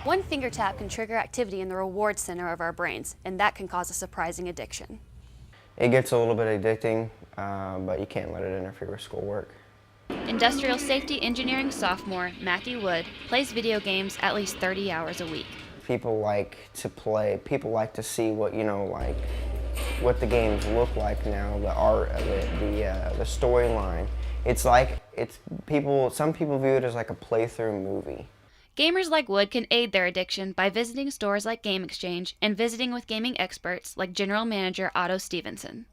One finger tap can trigger activity in the reward center of our brains, and that can cause a surprising addiction. It gets a little bit addicting, but you can't let it interfere with schoolwork. Industrial safety engineering sophomore Matthew Wood plays video games at least 30 hours a week. People like to play, people like to see what, what the games look like now, the art of it, the storyline. Some people view it as like a playthrough movie. Gamers like Wood can aid their addiction by visiting stores like Game Exchange and visiting with gaming experts like General Manager Otto Stevenson.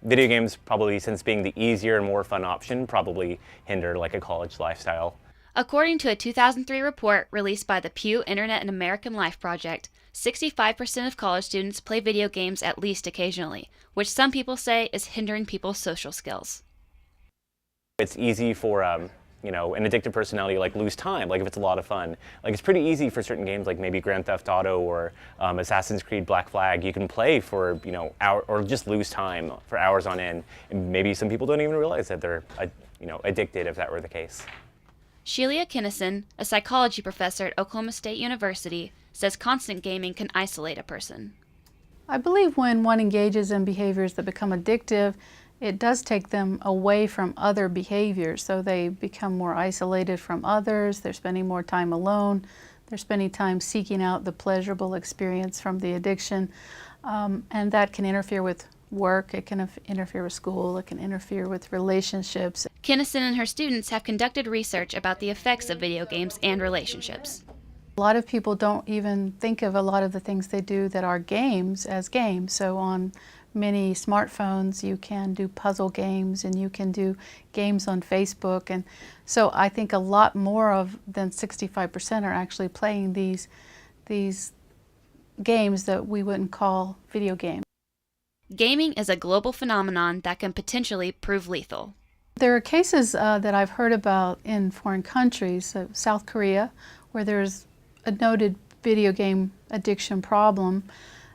Video games, probably since being the easier and more fun option, probably hinder like a college lifestyle. According to a 2003 report released by the Pew Internet and American Life Project, 65% of college students play video games at least occasionally, which some people say is hindering people's social skills. It's easy for an addictive personality like lose time, like if it's a lot of fun. Like it's pretty easy for certain games like maybe Grand Theft Auto or Assassin's Creed Black Flag. You can play for or just lose time for hours on end, and maybe some people don't even realize that they're addicted if that were the case. Shelia Kinnison, a psychology professor at Oklahoma State University, says constant gaming can isolate a person. I believe when one engages in behaviors that become addictive, it does take them away from other behaviors, so they become more isolated from others, they're spending more time alone, they're spending time seeking out the pleasurable experience from the addiction, and that can interfere with work, it can interfere with school, it can interfere with relationships. Kinnison and her students have conducted research about the effects of video games and relationships. A lot of people don't even think of a lot of the things they do that are games as games. So on many smartphones you can do puzzle games and you can do games on Facebook, and so I think a lot more than 65% are actually playing these games that we wouldn't call video games. Gaming is a global phenomenon that can potentially prove lethal. There are cases that I've heard about in foreign countries, South Korea, where there's a noted video game addiction problem.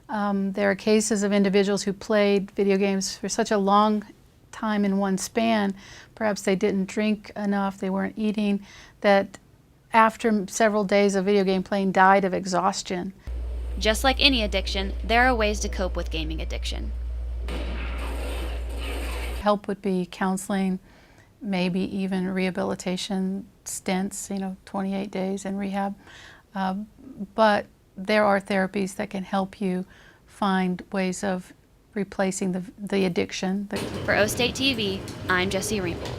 There are cases of individuals who played video games for such a long time in one span, perhaps they didn't drink enough, they weren't eating, that after several days of video game playing died of exhaustion. Just like any addiction, there are ways to cope with gaming addiction. Help would be counseling, maybe even rehabilitation stints, 28 days in rehab. But there are therapies that can help you find ways of replacing the addiction. For O State TV, I'm Jessie Ringgold.